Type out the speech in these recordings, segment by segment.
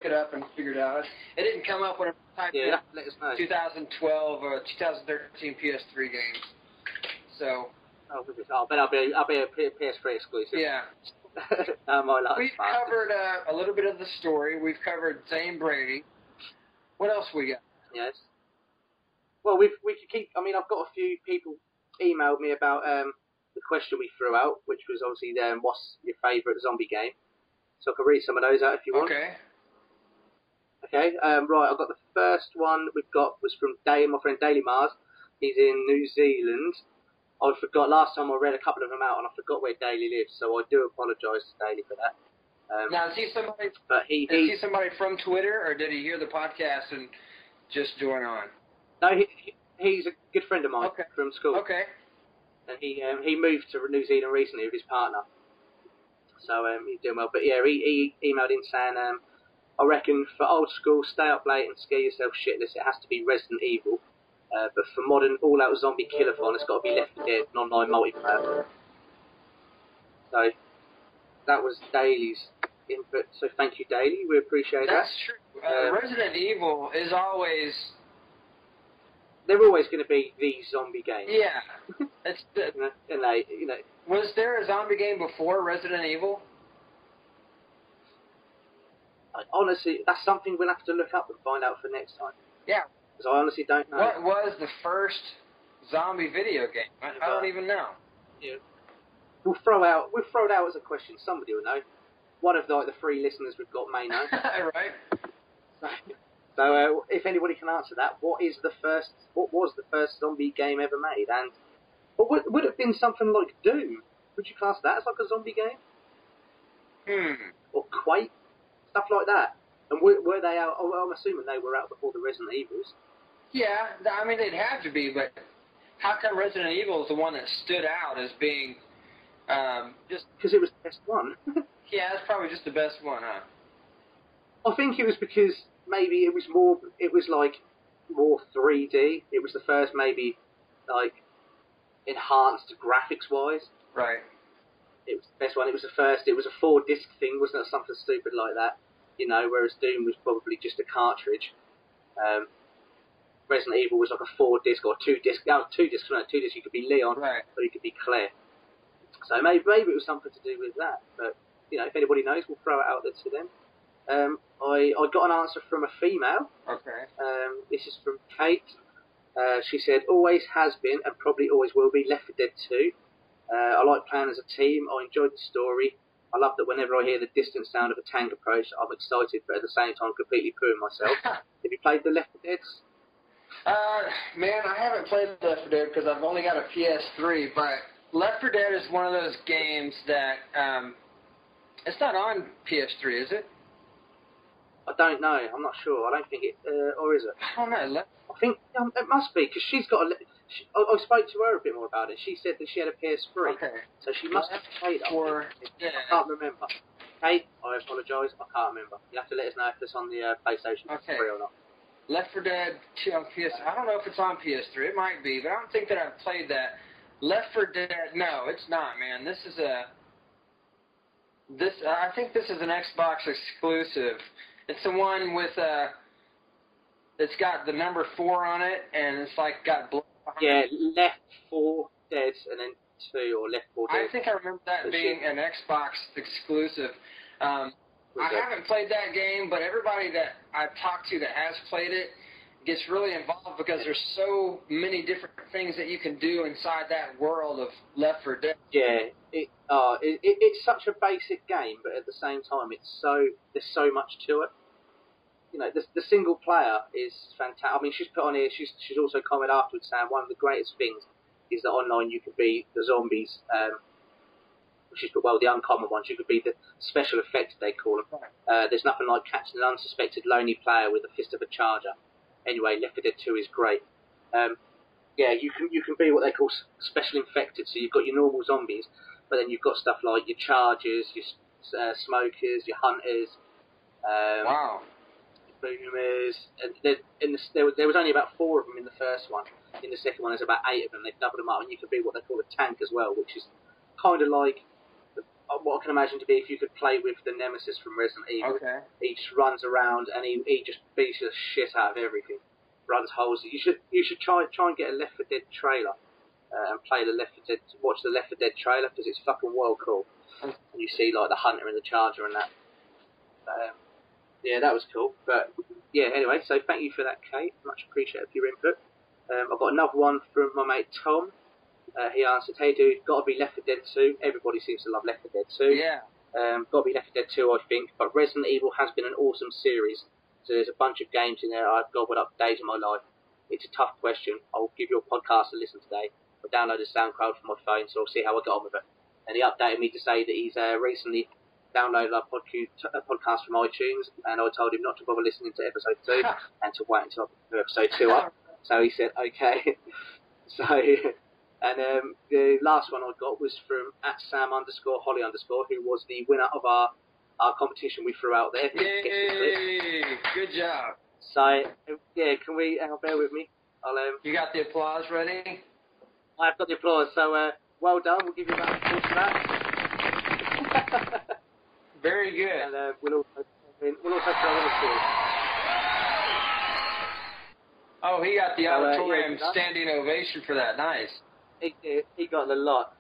it up and figure it out. It didn't come up when I typed in let us know. 2012 or 2013 PS3 games. So. Oh, but I'll be a PS3 exclusive. Yeah. We've covered a little bit of the story. We've covered Zane Bradys. What else we got? Yes. Well, we could keep. I mean, I've got a few people emailed me about the question we threw out, which was obviously what's your favourite zombie game? So I can read some of those out if you want. Okay. Okay. Right. I've got the first one we've got was from my friend Daily Mars. He's in New Zealand. I forgot last time I read a couple of them out, and I forgot where Daly lives, so I do apologise to Daly for that. Now, is he somebody? But is he somebody from Twitter, or did he hear the podcast and just join on? No, he's a good friend of mine from school. Okay. And he moved to New Zealand recently with his partner, so he's doing well. But yeah, he emailed in saying, I reckon for old school, stay up late and scare yourself shitless, it has to be Resident Evil. But for modern all-out zombie killathon, it's got to be Left 4 Dead, non-online multiplayer. So that was Daly's input. So thank you, Daly. We appreciate that. That's true. Resident Evil is always. They're always going to be the zombie game. Yeah. It's you know. Was there a zombie game before Resident Evil? Honestly, that's something we'll have to look up and find out for next time. Yeah. Because I honestly don't know. What was the first zombie video game? I don't even know. Yeah. We'll throw it out as a question. Somebody will know. One of the three listeners we've got may know. Right. So if anybody can answer that, what was the first zombie game ever made? And would it have been something like Doom? Would you class that as like a zombie game? Or Quake? Stuff like that. And were they out? Oh, well, I'm assuming they were out before the Resident Evils. Yeah, I mean, they'd have to be, but how come Resident Evil is the one that stood out as being just... Because it was the best one. Yeah, that's probably just the best one, huh? I think it was because maybe it was more 3D. It was the first maybe, like, enhanced graphics-wise. Right. It was the best one. It was the first. It was a 4-disc thing, wasn't it? Something stupid like that. You know, whereas Doom was probably just a cartridge. Resident Evil was like a 4-disc or 2-disc. No, 2-disc. No, 2-disc. You could be Leon, or you could be Claire. So maybe it was something to do with that. But you know, if anybody knows, we'll throw it out there to them. I got an answer from a female. Okay. This is from Kate. She said, always has been and probably always will be Left 4 Dead 2. I like playing as a team. I enjoyed the story. I love that whenever I hear the distant sound of a tank approach, I'm excited, but at the same time completely pooing myself. Have you played the Left 4 Deads? Man, I haven't played Left 4 Dead because I've only got a PS3, but Left 4 Dead is one of those games that, it's not on PS3, is it? I don't know. I'm not sure. I don't think it, or is it? I don't know. I think it must be, because she's got I spoke to her a bit more about it. She said that she had a PS3. Okay. So she must have played it. Yeah. I can't remember. Kate, I apologise. I can't remember. You have to let us know if it's on the PlayStation 3 or not. Left 4 Dead 2 on PS. I don't know if it's on PS3. It might be, but I don't think that I've played that. Left 4 Dead. No, it's not, man. This is I think this is an Xbox exclusive. It's the one with it's got the number 4 on it, and it's like got blood. Yeah, Left 4 Dead and then 2 or Left 4 Dead. I think I remember that being an Xbox exclusive. I haven't played that game, but everybody that I've talked to that has played it gets really involved because there's so many different things that you can do inside that world of Left 4 Dead. Yeah, it's such a basic game, but at the same time, there's so much to it. You know, the single player is fantastic. I mean, she's put on here. She's also commented afterwards saying one of the greatest things is that online you could be the zombies. She's put, well, the uncommon ones. You could be the special effects they call them. There's nothing like catching an unsuspected lonely player with the fist of a charger. Anyway, Left 4 Dead 2 is great. Yeah, you can be what they call special infected. So you've got your normal zombies, but then you've got stuff like your chargers, your smokers, your hunters. Wow. Boomers, and there was only about 4 of them in the first one. In the second one, there's about 8 of them. They've doubled them up, and you can be what they call a tank as well, which is kind of like what I can imagine to be if you could play with the Nemesis from Resident Evil. Okay. He just runs around and he just beats the shit out of everything. Runs holes. You should try and get a Left 4 Dead trailer and play watch the Left 4 Dead trailer because it's fucking well cool. And you see like the Hunter and the Charger and that. Yeah, that was cool. But yeah, anyway, so thank you for that, Kate. Much appreciated for your input. I've got another one from my mate Tom. He answered, "Hey dude, gotta be Left 4 Dead 2. Everybody seems to love Left 4 Dead 2. Yeah. Gotta be Left 4 Dead 2, I think. But Resident Evil has been an awesome series. So there's a bunch of games in there I've gobbled up days of my life. It's a tough question. I'll give your podcast a listen today. I downloaded SoundCloud from my phone, so I'll see how I get on with it." And he updated me to say that he's recently downloaded our podcast from iTunes, and I told him not to bother listening to episode 2 and to wait until episode 2 up. So he said, okay. So, and the last one I got was from @Sam_Holly_, who was the winner of our competition we threw out there. Yay! Good job. So, yeah, can we, bear with me. You got the applause ready? I've got the applause, so well done. We'll give you about applause for that. Very good. And we'll also throw in a score. Oh, he got the auditorium standing ovation for that. Nice. He got the lot.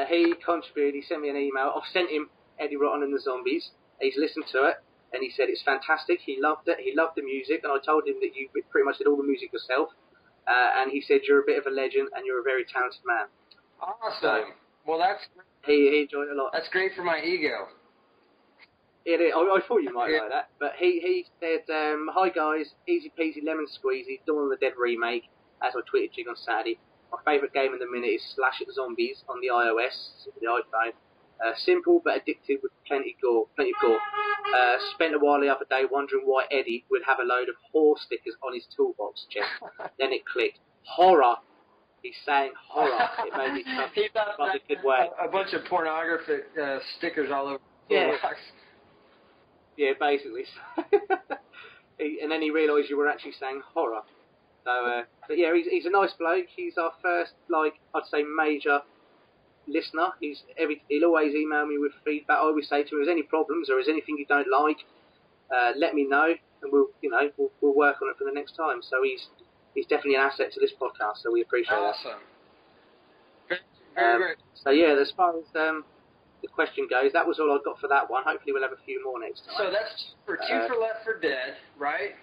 He contributed. He sent me an email. I've sent him Eddie Rotten and the Zombies. He's listened to it, and he said it's fantastic. He loved it. He loved the music, and I told him that you pretty much did all the music yourself. And he said you're a bit of a legend, and you're a very talented man. Awesome. So, well, that's... He enjoyed it a lot. That's great for my ego. It is. I thought you might like that. But he said, "Hi guys, easy peasy lemon squeezy, Dawn of the Dead remake," as I tweeted to you on Saturday. "My favourite game in the minute is Slash at Zombies on the iOS, the iPhone. Simple but addictive with plenty of gore. Spent a while the other day wondering why Eddie would have a load of horror stickers on his toolbox chest. Then it clicked. Horror. He's saying horror. It made me chuckle in a good way. A bunch of pornographic stickers all over the toolbox. Yeah, basically. And then he realised you were actually saying horror. So, but yeah, he's a nice bloke. He's our first, I'd say, major listener. He'll always email me with feedback. I always say to him, "If there's any problems or there's anything you don't like, let me know, and we'll work on it for the next time." So he's definitely an asset to this podcast. So we appreciate that. Awesome. Very good. So yeah, as far as the question goes, that was all I got for that one. Hopefully we'll have a few more next time. So that's for 2 for Left 4 Dead, right?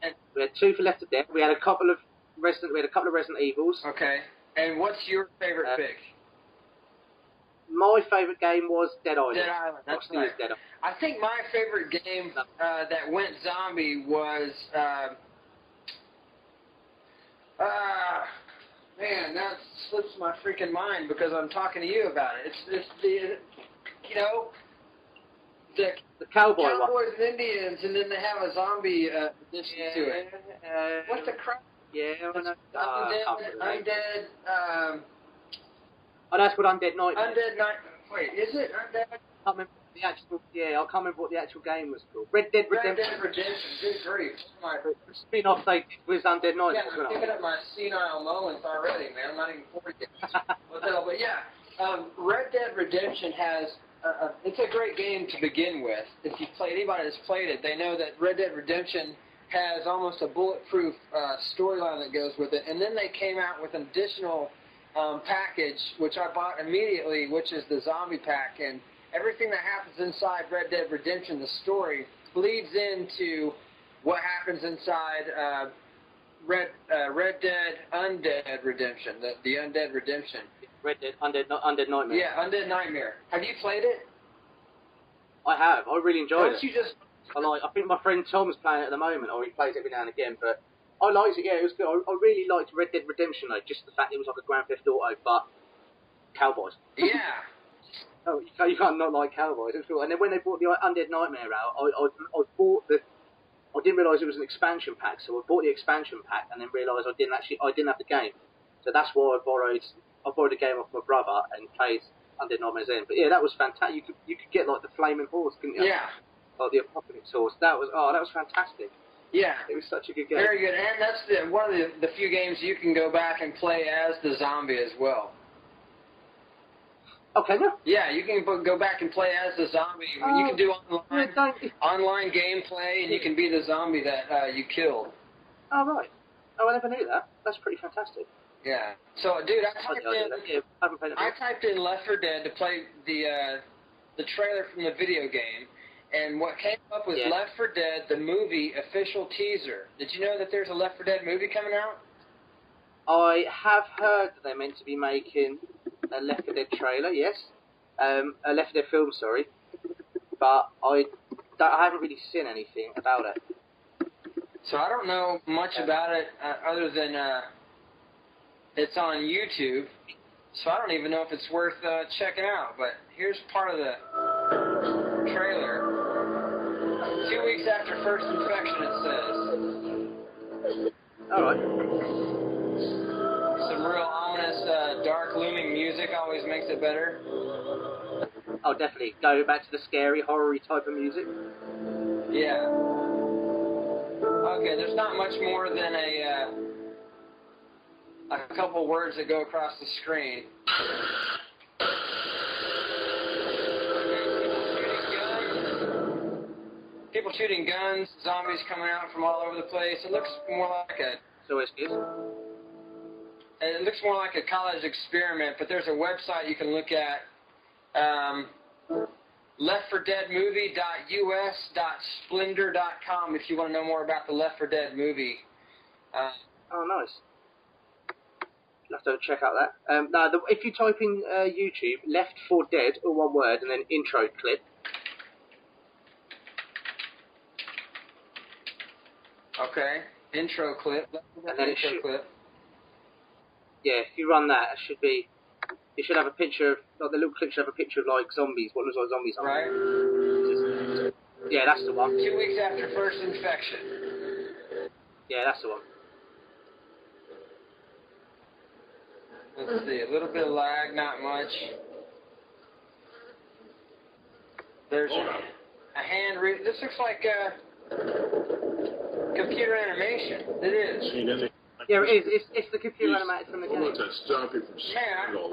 And we had 2 for Left 4 Dead. We had a couple of Resident Evils. Okay. And what's your favorite pick? My favourite game was Dead Island. Dead Island. That's right. Dead Island. I think my favorite game that went zombie was man, that slips my freaking mind because I'm talking to you about it. It's the the Cowboys and Indians, and then they have a zombie addition to it. What the crap? Yeah, I know. Undead. Oh, that's called Undead Nightmare. Undead Night. Wait, is it Undead? I can't remember the actual. Yeah, I can't remember what the actual game was called. Red Dead Redemption. Red Dead Redemption. Good grief. The spin-off they did was Undead Nightmare. Yeah, I'm picking up my senile moments already, man. I'm not even 40 yet. But yeah, Red Dead Redemption has. It's a great game to begin with. If anybody that's played it, they know that Red Dead Redemption has almost a bulletproof storyline that goes with it. And then they came out with an additional package, which I bought immediately, which is the zombie pack. And everything that happens inside Red Dead Redemption, the story, bleeds into what happens inside Red Dead Undead Redemption, the Undead Redemption. Red Dead Undead Nightmare. Yeah, Undead Nightmare. Have you played it? I have. I really enjoyed it. You just... I think my friend Tom's playing it at the moment, or he plays it every now and again, but I liked it. Yeah, it was good. I really liked Red Dead Redemption, though, just the fact it was like a Grand Theft Auto, but cowboys. Yeah. Oh, you can't not like cowboys. It was cool. And then when they brought the Undead Nightmare out, I bought the. I didn't realise it was an expansion pack, so I bought the expansion pack and then realised I didn't have the game. So that's why I borrowed the game off my brother and played Undead Nightmares in. But yeah, that was fantastic. You could get like the flaming horse, couldn't you? Yeah. Like the apocalypse horse. That was fantastic. Yeah. It was such a good game. Very good. And that's one of the few games you can go back and play as the zombie as well. Oh, can you? Yeah, you can go back and play as the zombie. You can do online gameplay, and you can be the zombie that you killed. Oh, right. Oh, I never knew that. That's pretty fantastic. Yeah. So, dude, I typed in Left 4 Dead to play the trailer from the video game, and what came up was Left 4 Dead, the movie official teaser. Did you know that there's a Left 4 Dead movie coming out? I have heard that they're meant to be making a Left 4 Dead trailer, yes. A Left 4 Dead film, sorry. But I haven't really seen anything about it. So I don't know much about it other than it's on YouTube. So I don't even know if it's worth checking out. But here's part of the trailer. 2 weeks after first infection, it says. Alright. Some real ominous, dark, looming music always makes it better. Oh, definitely. Go back to the scary, horror-y type of music. Yeah. Okay, there's not much more than a couple words that go across the screen. People shooting guns, zombies coming out from all over the place. It looks more like It looks more like a college experiment, but there's a website you can look at. leftfordeadmovie.us.splendor.com if you want to know more about the Left 4 Dead movie. Oh, nice. You'll have to check out that. If you type in YouTube, Left 4 Dead, all one word, and then intro clip. Okay, intro clip. And then intro clip. Yeah, if you run that, it should have a picture of, like the little clip should have a picture of like zombies, what looks like zombies. Right. Yeah, that's the one. 2 weeks after first infection. Yeah, that's the one. Let's see, a little bit of lag, not much. There's a hand read. This looks like computer animation. It is. Yeah, it is. It's the computer animated from the game. Man,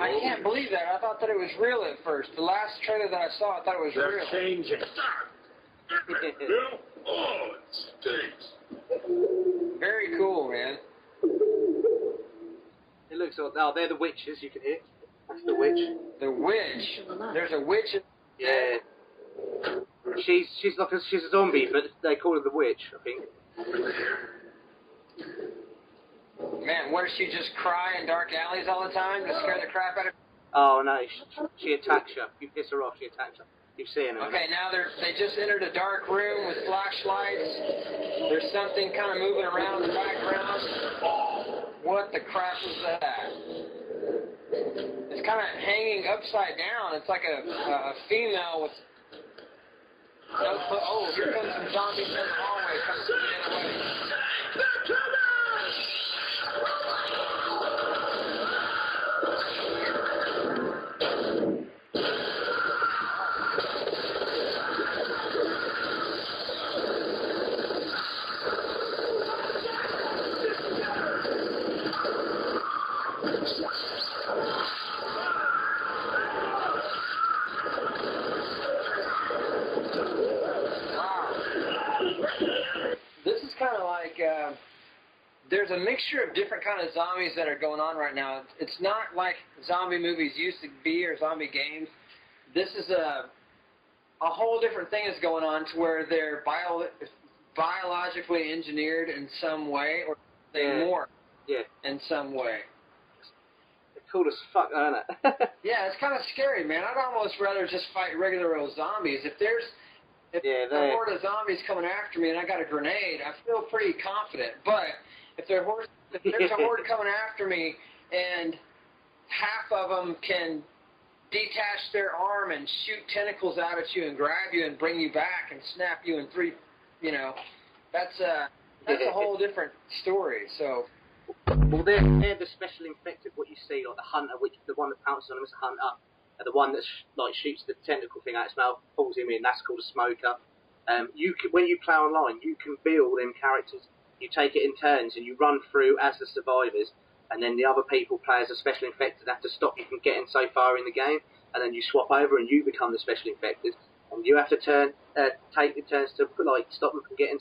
I can't believe that. I thought that it was real at first. The last trailer that I saw, I thought it was real. They're changing. Oh, it stinks. Very cool, man. It looks like, oh, they're the witches, you can hear. That's the witch. The witch. There's a witch. Yeah. She's a zombie, but they call her the witch, I think. Man, what, does she just cry in dark alleys all the time to scare the crap out of her? Oh, no, she attacks you. You piss her off, she attacks you. You've seen her. Okay, now they just entered a dark room with flashlights. There's something kind of moving around in the background. What the crap was that? It's kind of hanging upside down. It's like a female with... Oh, here comes some zombies in the hallway. Coming the other way. There's a mixture of different kind of zombies that are going on right now. It's not like zombie movies used to be or zombie games. This is a whole different thing that's going on to where they're biologically engineered in some way or they morph in some way. It's cool as fuck, isn't it? Yeah, it's kind of scary, man. I'd almost rather just fight regular old zombies. If there's a horde of zombies coming after me and I got a grenade, I feel pretty confident. But if there's a horde coming after me and half of them can detach their arm and shoot tentacles out at you and grab you and bring you back and snap you in three, that's a whole different story. So, well, they're the special infected. What you see, like the hunter, the one that pounces on him is a hunter, and the one that shoots the tentacle thing out his mouth, pulls him in. That's called a smoker. When you play online, you can build them characters. You take it in turns and you run through as the survivors, and then the other people play as a special infected have to stop you from getting so far in the game. and then you swap over and you become the special infected, and you have to take your turns to like stop them from getting